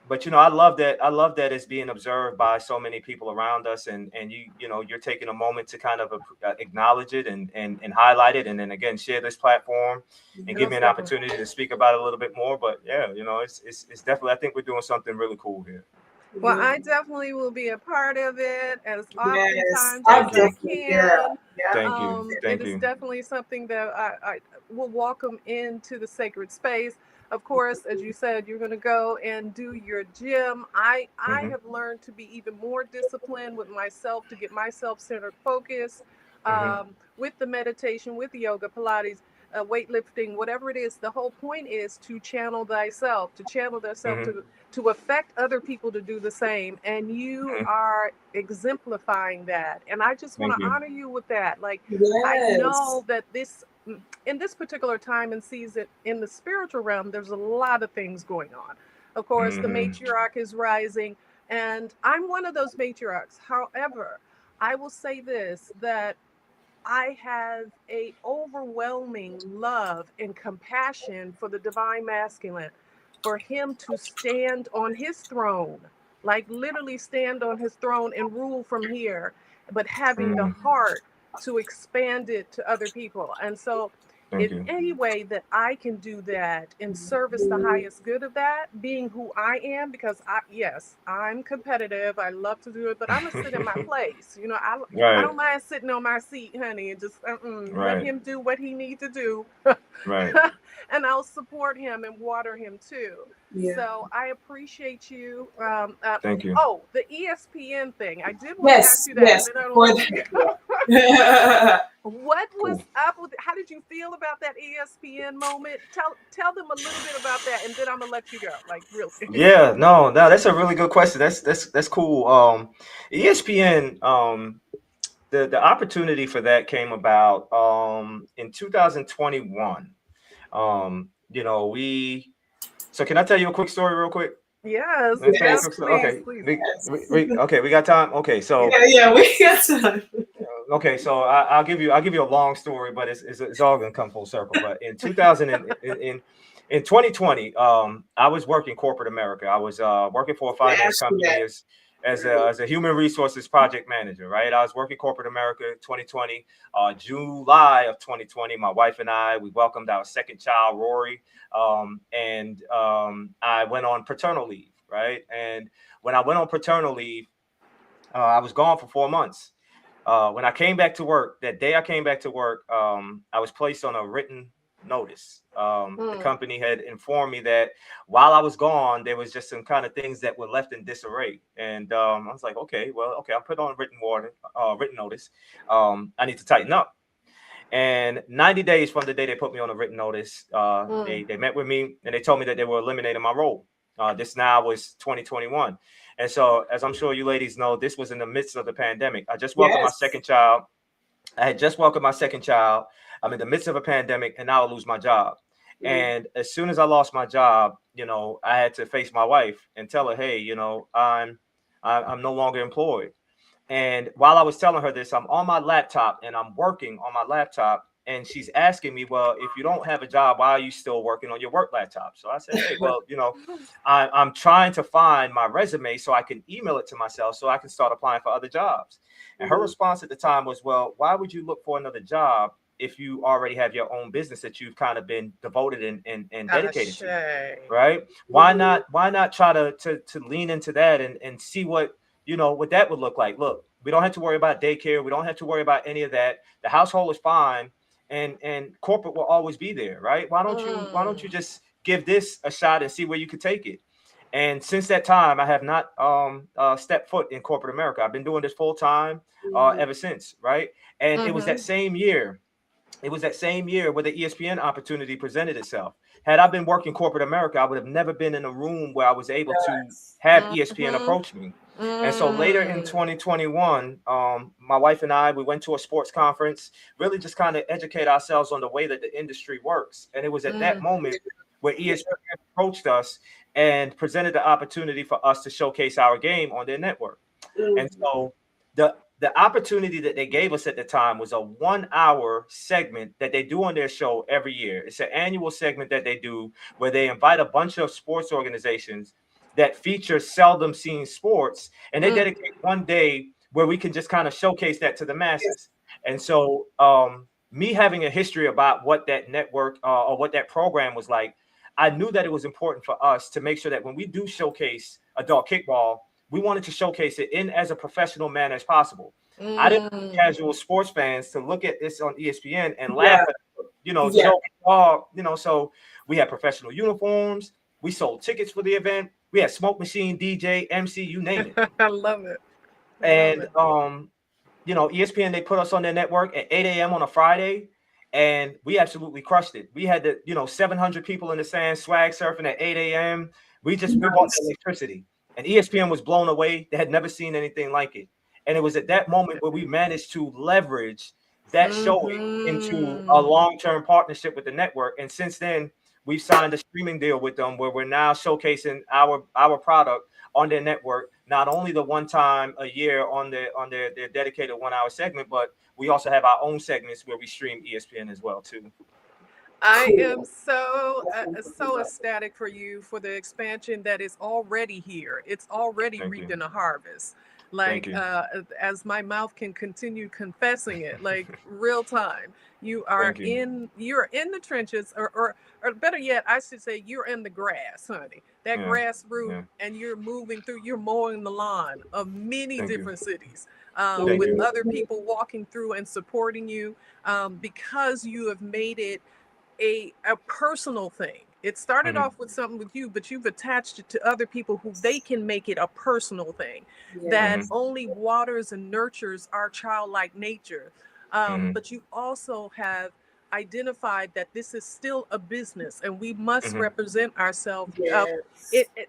But you know, I love that it's being observed by so many people around us, and you know, you're taking a moment to kind of acknowledge it and highlight it, and then again share this platform and give me an opportunity to speak about it a little bit more. But yeah, you know, it's definitely, I think we're doing something really cool here. Well, I definitely will be a part of it as oftentimes as I can. Thank you. It is definitely something that I will welcome into the sacred space. Of course, as you said, you're going to go and do your gym. I have learned to be even more disciplined with myself, to get myself centered focus, with the meditation, with the yoga, Pilates, weightlifting, whatever it is. The whole point is to channel thyself, to affect other people to do the same. And you are exemplifying that. And I just want to honor you with that. Like, I know that in this particular time and season in the spiritual realm, there's a lot of things going on. Of course, the matriarch is rising, and I'm one of those matriarchs. However, I will say this, that I have a overwhelming love and compassion for the divine masculine, for him to stand on his throne, like literally stand on his throne and rule from here, but having the heart to expand it to other people. And so, Thank in you. any way that I can do that in service the highest good of that, being who I am, because yes, I'm competitive. I love to do it, but I'm gonna sit in my place. You know, I Right. don't mind sitting on my seat, honey, and just let Right. him do what he needs to do. Right. And I'll support him and water him too. Yeah. So I appreciate you. Thank you. Oh, the ESPN thing. I did want to ask Yes, you that, and yes. then I don't For let you go. that. What was Cool. up with? How did you feel about that ESPN moment? Tell them a little bit about that, and then I'm gonna let you go. Like really. Yeah, no, that's a really good question. That's cool. ESPN, the opportunity for that came about in 2021. You know, so can I tell you a quick story real quick? Yes, Let me tell you a yes, Yes, quick story. please, Okay, please. okay, we got time. Okay, so yeah, yeah, we got time. okay, so I'll give you a long story, but it's all gonna come full circle. But in 2000 in 2020, I was working corporate America. I was working for a To finance ask you company that. as a human resources project manager. Right, I was working corporate America 2020. July of 2020, my wife and we welcomed our second child, Rory, and I went on paternal leave. Right, and when I went on paternal leave, I was gone for 4 months. When I came back to work, that day I came back to work, I was placed on a written notice. The Mm, company had informed me that while I was gone, there was just some kind of things that were left in disarray, and I was like, okay, well, okay, I'll put on written notice. I need to tighten up. And 90 days from the day they put me on a written notice, mm. they met with me and they told me that they were eliminating my role. This now was 2021. And so, as I'm sure you ladies know, this was in the midst of the pandemic. I just welcomed my Yes. second child. I had just welcomed my second child. I'm in the midst of a pandemic and now I lose my job. Mm. And as soon as I lost my job, I had to face my wife and tell her, hey, I'm no longer employed. And while I was telling her this, I'm on my laptop and I'm working on my laptop. And she's asking me, well, if you don't have a job, why are you still working on your work laptop? So I said, hey, well, I'm trying to find my resume so I can email it to myself so I can start applying for other jobs. And her Mhm. response at the time was, well, why would you look for another job if you already have your own business that you've kind of been devoted and dedicated to? Ashe. Right? Mhm. Why not try to lean into that and see what that would look like. Look, we don't have to worry about daycare. We don't have to worry about any of that. The household is fine, and corporate will always be there, right? Why don't you Mm, just give this a shot and see where you could take it? And since that time, I have not stepped foot in corporate America. I've been doing this full time Mhm. ever since, right? And it was that mm-hmm. same year where the ESPN opportunity presented itself. Had I been working corporate America, I would have never been in a room where I was able to Yes. have ESPN Mm-hmm. approach me. And so later in Mm, 2021, my wife and we went to a sports conference, really just kind of educate ourselves on the way that the industry works. And it was at that mm, moment where Yeah. ESPN approached us and presented the opportunity for us to showcase our game on their network. And Mhm. so the opportunity that they gave us at the time was a 1 hour segment that they do on their show every year. It's an annual segment that they do where they invite a bunch of sports organizations that feature seldom seen sports, and they mm, dedicate one day where we can just kind of showcase that to the Yes. masses. And so, me having a history about what that network or what that program was like, I knew that it was important for us to make sure that when we do showcase adult kickball, we wanted to showcase it in as a professional manner as possible. I didn't want mm. casual sports fans to look at this on ESPN and laugh Yeah. at, Yeah. joke, oh, so we had professional uniforms, we sold tickets for the event, we had smoke machine, DJ, MC, you name it. I love it. I love And it. ESPN, they put us on their network at 8 a.m. on a Friday, and we absolutely crushed it. We had 700 people in the sand swag surfing at 8 a.m. We bought the Nice. electricity, and ESPN was blown away. They had never seen anything like it, and it was at that moment where we managed to leverage that showing into a Mm-hmm. long-term partnership with the network. And since then, we've signed a streaming deal with them where we're now showcasing our product on their network, not only the one time a year on their dedicated 1 hour segment, but we also have our own segments where we stream ESPN as well too. I Cool. am so ecstatic for you for the expansion that is already here. It's already Thank you. reaping a harvest. Thank Like you. as my mouth can continue confessing it, like real time. Thank you. You're in the trenches, or better yet, I should say you're in the grass, honey. That Yeah. grassroots, Yeah. and you're moving through. You're mowing the lawn of many Thank you. different cities, Thank with you. other people walking through and supporting you, because you have made it a personal thing. It started Mhm. off with something with you, but you've attached it to other people who they can make it a personal thing that Mhm. Yes. only waters and nurtures our childlike nature. Mhm. But you also have identified that this is still a business and we must Mhm. represent ourselves Yes.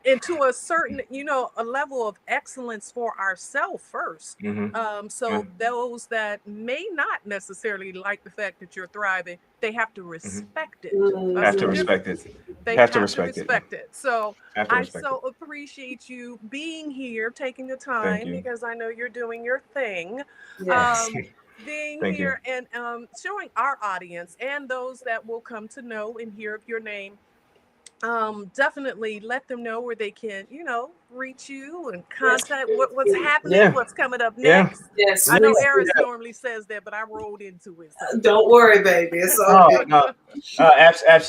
into a certain, a level of excellence for ourselves first. Mhm. Yeah. So those that may not necessarily like the fact that you're thriving, they have to Mhm. respect it. That's Have the to Mhm. respect it. difference. They Have to have to respect it. respect it. So Have to I respect it. so appreciate you being here, taking the Thank time, you. because I know you're doing your thing. Yes. Um, being Thank you. here and showing our audience and those that will come to know and hear of your name, definitely let them know where they can, reach you and Yes. contact what's happening, Yeah. what's coming up Yeah. next. Yes. I know Please. Heiress normally says that, but I rolled into it. So Don't worry, baby. It's Oh okay. no,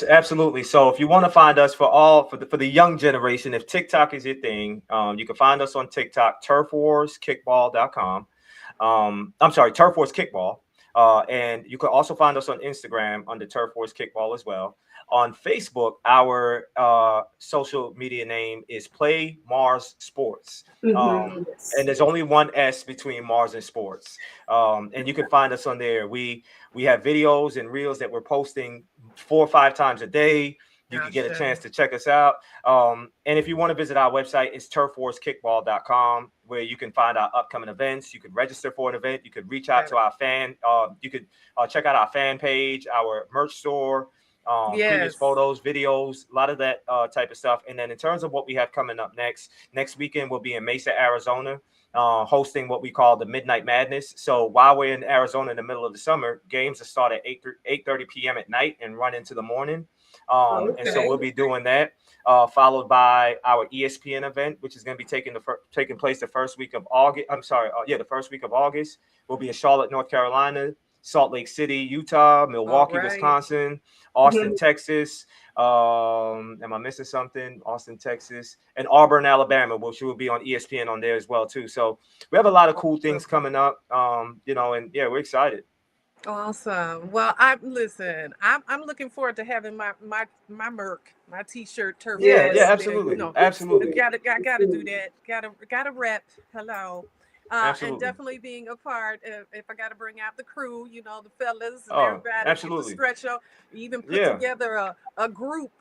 absolutely. So if you want to find us for the young generation, if TikTok is your thing, you can find us on TikTok, turfwarskickball.com. I'm sorry, Turf Wars Kickball. And you can also find us on Instagram under Turf Wars Kickball as well. On Facebook, our social media name is Play Mars Sports. Mm-hmm. Um, and Yes. there's only one S between Mars and Sports. And you can find us on there. We have videos and reels that we're posting 4 or 5 times a day. You can gosh, get a chance to check us out. And if you want to visit our website, it's turfwarskickball.com, where you can find our upcoming events. You could register for an event. You could reach out to our fan. You could check out our fan page, our merch store, previous yes, photos, videos, a lot of that type of stuff. And then in terms of what we have coming up next weekend, we'll be in Mesa, Arizona, hosting what we call the Midnight Madness. So while we're in Arizona in the middle of the summer, games will start at 8:30 p.m. at night and run into the morning. And so Okay. we'll be doing that, followed by our ESPN event, which is going to be taking place the first week of August. I'm sorry, the first week of August. We'll be in Charlotte, North Carolina, Salt Lake City, Utah, all Milwaukee, right, Wisconsin, Austin, Mhm. Texas. Am I missing something? Austin, Texas, and Auburn, Alabama, which will be on ESPN on there as well too. So we have a lot of cool things awesome. coming up. And yeah, we're excited. Awesome. Well, I'm looking forward to having my merc, my t-shirt, Turf Yeah, Wars yeah, Yes. up there. absolutely, Me absolutely, too. Gotta do that. Gotta rep. Hello. And absolutely. definitely being a part. If I got to bring out the crew, the fellas and Oh, everybody, get the absolutely. stretch out, even put Yeah, together a yeah, group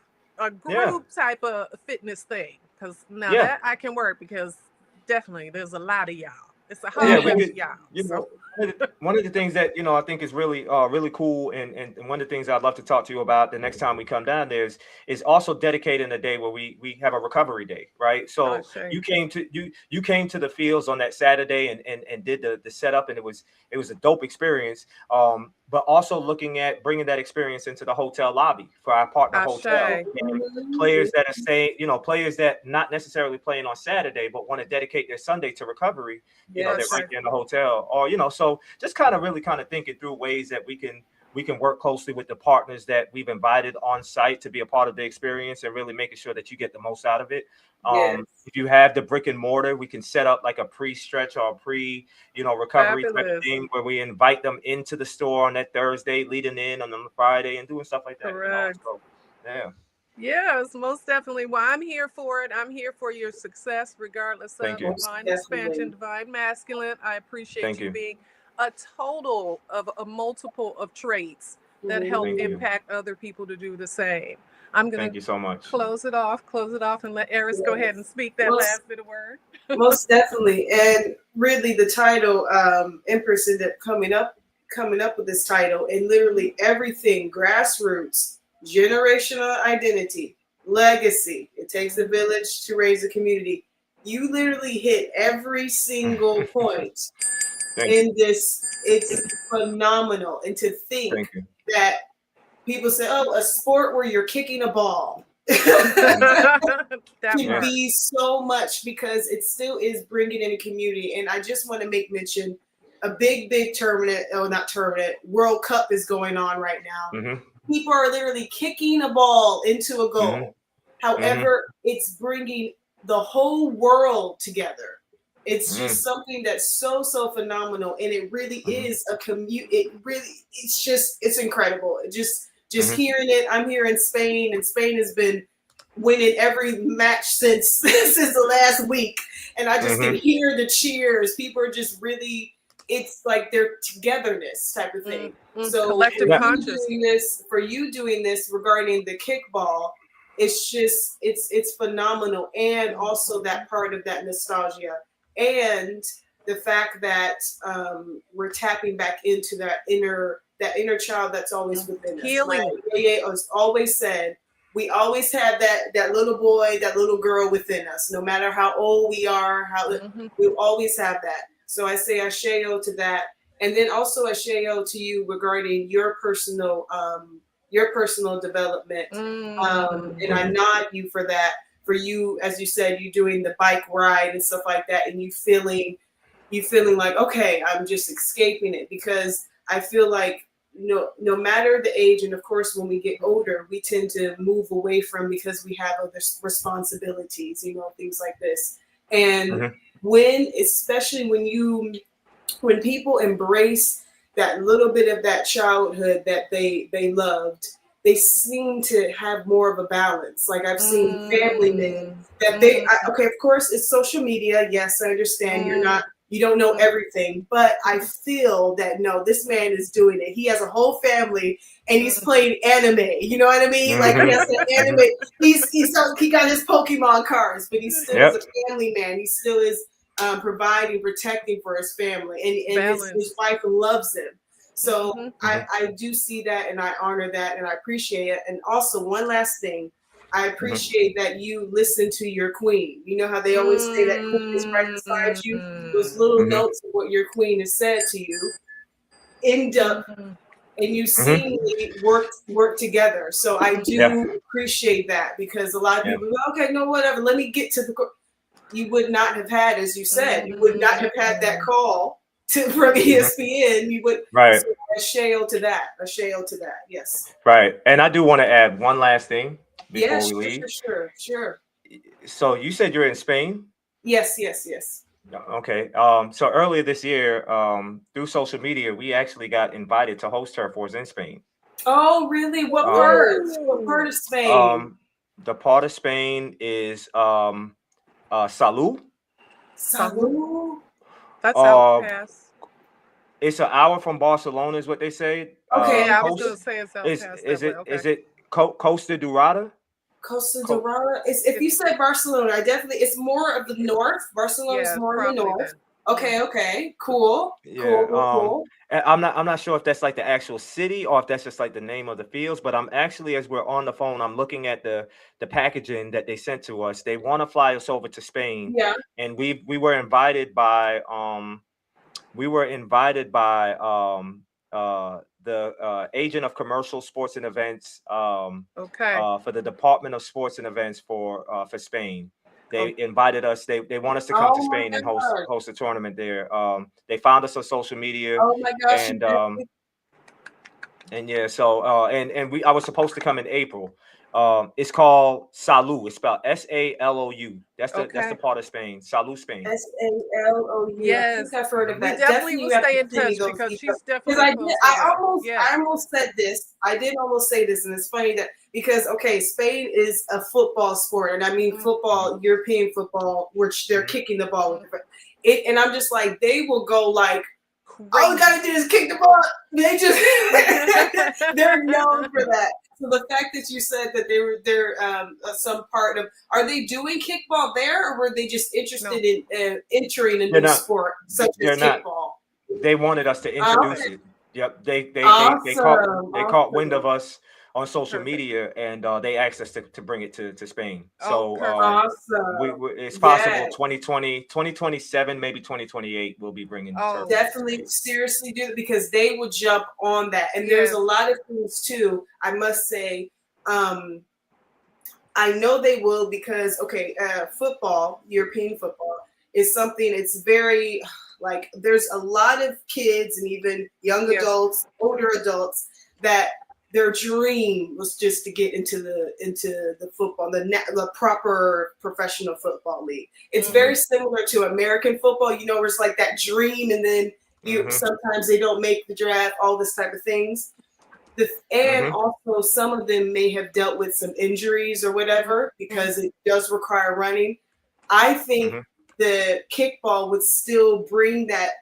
type of fitness thing. Because now yeah. that I can work, because definitely there's a lot of y'all. It's a Yeah, whole we bunch could, of y'all. you So know, one of the things that I think is really cool, and one of the things I'd love to talk to you about the next time we come down there is also dedicating a day where we have a recovery day, right? I So say, you came to the fields on that Saturday and did the setup, and it was a dope experience. But also looking at bringing that experience into the hotel lobby for our partner I hotel, say, and Mhm. players that are staying, players that not necessarily playing on Saturday but want to dedicate their Sunday to recovery. I They're Yes. right say, there in the hotel, or so just kind of really kind of thinking through ways that we can work closely with the partners that we've invited on site to be a part of the experience, and really making sure that you get the most out of it. Yes. If you have the brick and mortar, we can set up like a pre-stretch or a recovery type of fabulous. thing, where we invite them into the store on that Thursday, leading in on the Friday, and doing stuff like that. Correct. So yeah, Yes, most definitely. Well, I'm here for it. I'm here for your success, regardless thank of you, Most divine expansion, definitely. divine masculine. I appreciate thank you you, being a total of a multiple of traits that help Mhm. thank you, impact other people to do the same. I'm going thank to you so much. close it off, and let Eris go ahead and Yes. speak that Most last bit of word. most definitely. And really the title, Empress ended up coming up with this title, and literally everything: grassroots, generational identity, legacy. It takes a village to raise a community. You literally hit every single point Thank you, in this. It's phenomenal. And to think thank you. that people say, oh, a sport where you're kicking a ball. That Can part. be so much because it still is bringing in a community. And I just want to make mention a big tournament, not tournament, World Cup is going on right now. Mm-hmm. People are literally kicking a ball into a goal. Mm-hmm. However, it's bringing the whole world together. It's Mm-hmm. just something that's so phenomenal, and it really is a commute. It's incredible. Just hearing it. I'm here in Spain, and Spain has been winning every match since the last week, and I just can hear the cheers. People are just really. It's like their togetherness type of thing. So collective consciousness. for you doing this regarding the kickball, it's just it's phenomenal, and also that part of that nostalgia, and the fact that we're tapping back into that inner child that's always within us. Healing. Right? Has always said we always have that little boy, that little girl within us, no matter how old we are. We always have that. So I say asheo to that, and then also asheo to you regarding your personal development. And I nod you for that. For you, as you said, you doing the bike ride and stuff like that, and you feeling like, okay, I'm just escaping it, because I feel like no matter the age, and of course when we get older, we tend to move away from, because we have other responsibilities, things like this. And especially when people embrace that little bit of that childhood that they loved, they seem to have more of a balance. Like I've seen family men that okay, of course it's social media. Yes, I understand you don't know everything, but I feel that no, this man is doing it. He has a whole family and he's playing anime. You know what I mean? Like he has an anime. He got his Pokemon cards, but he still is a family man. He still is providing, protecting for his family, and his wife loves him. So I do see that, and I honor that, and I appreciate it. And also, one last thing, I appreciate that you listen to your queen. You know how they always say that queen is right beside you? Those little notes of what your queen has said to you end up, and you seemingly work together. So I do appreciate that, because a lot of people go, okay, no, whatever, let me get to the. You would not have had, as you said, you would not have had that call from ESPN. You would, right? So a shale to that. Yes. Right, and I do want to add one last thing before we leave. Sure. So you said you're in Spain? Yes. Okay. So earlier this year, through social media, we actually got invited to host Turf Wars in Spain. Oh, really? What part? What part of Spain? The part of Spain is Salou. That's H.P.S. It's an hour from Barcelona, is what they say. Okay, I was going to say it's H.P.S. Is it Costa Dorada? Costa Dorada. If you said Barcelona, it's more of the north. Barcelona is more in the north. Then. Okay, cool. Yeah, cool. I'm not sure if that's like the actual city or if that's just like the name of the fields, but I'm actually, as we're on the phone, I'm looking at the packaging that they sent to us. They want to fly us over to Spain. Yeah. And we were invited by the agent of commercial sports and events for the Department of Sports and Events for Spain. They invited us. They want us to come to Spain and host a tournament there. They found us on social media. Oh my gosh! And yeah, so I was supposed to come in April. It's called Salou. It's spelled Salou. That's the part of Spain. Salou, Spain. Salou. Yes, I think I've heard of that. Definitely will stay in touch, because she's definitely. I almost said this. I did almost say this, and it's funny that because Spain is a football sport, and I mean football, European football, which they're kicking the ball with it, and I'm just like, they will go like. All we gotta do is kick the ball. They just they're known for that. So the fact that you said that they're some part of, are they doing kickball there, or were they just interested in entering a new sport such as kickball? They wanted us to introduce it. Yep, they caught wind of us on social Perfect. media, and they asked us to bring it to Spain. Oh, So perfect. Awesome. it's possible Yes. 2027, maybe 2028, we'll be bringing Oh, turtles to Definitely, Spain. seriously do it because they will jump on that. And there's yes. a lot of things too, I must say. I know they will because, okay, football, European football, is something, it's very, like, there's a lot of kids and even young Yes. adults, older adults, that their dream was just to get into the football, the proper professional football league. It's very similar to American football, you know, where it's like that dream, and then sometimes they don't make the draft, all this type of things. And also, some of them may have dealt with some injuries or whatever because it does require running. I think the kickball would still bring that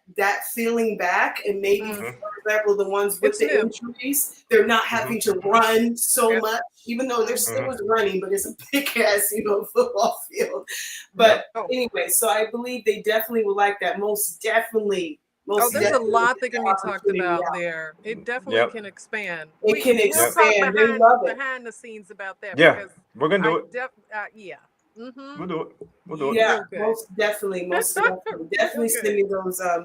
feeling back, and maybe, for example, the ones with It's the new. injuries, they're not having to run so Yep. much, even though there still was running, but it's a big ass, football field. But Oh. anyway, so I believe they definitely would like that. Most definitely. Oh, there's a Definitely lot that can be talked opportunity about out. there. It definitely can expand. It can We'll talk expand. They love it. behind the scenes about that Yeah, because we're gonna do it. yeah. We'll do it. We'll do it. Yeah, Okay. most definitely. Definitely send me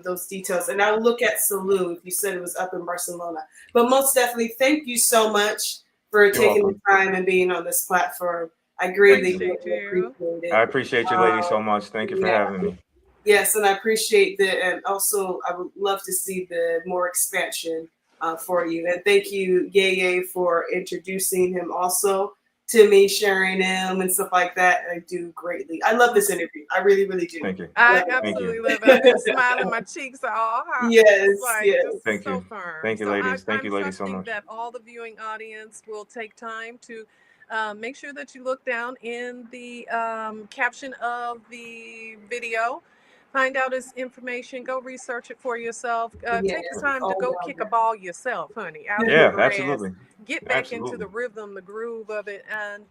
those details, and I'll look at Salou if you said it was up in Barcelona. But most definitely, thank you so much for taking welcome. the time and being on this platform. I greatly Appreciate you. appreciate it. I appreciate you ladies so much. Thank you for having me. Yes, and I appreciate and also I would love to see the more expansion for you. And thank you, Yeye, for introducing him also to me, sharing him and stuff like that. I do greatly. I love this interview. I really, really do. Thank you. I absolutely love it. I've been smiling. My cheeks are all hot. Yes, Like, just Thank so you. firm. Thank you, So ladies. Thank you, I'm ladies, so trusting much. that all the viewing audience will take time to make sure that you look down in the caption of the video. Find out his information. Go research it for yourself. Take the time to go kick a ball yourself, honey, out in the grass. Absolutely. Get back into the rhythm, the groove of it, and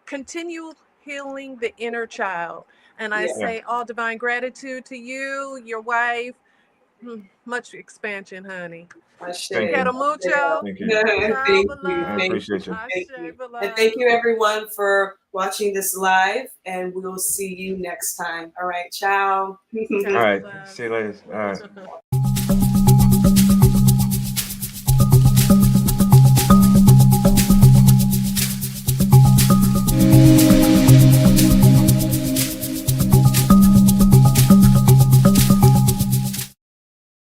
continue healing the inner child. And I say all divine gratitude to you, your wife. Much expansion, honey. Thank you. Mucho. Thank you. Thank you. I appreciate you. Thank you. And thank you, everyone, for watching this live. And we'll see you next time. All right. Ciao. All right. See you later. All right.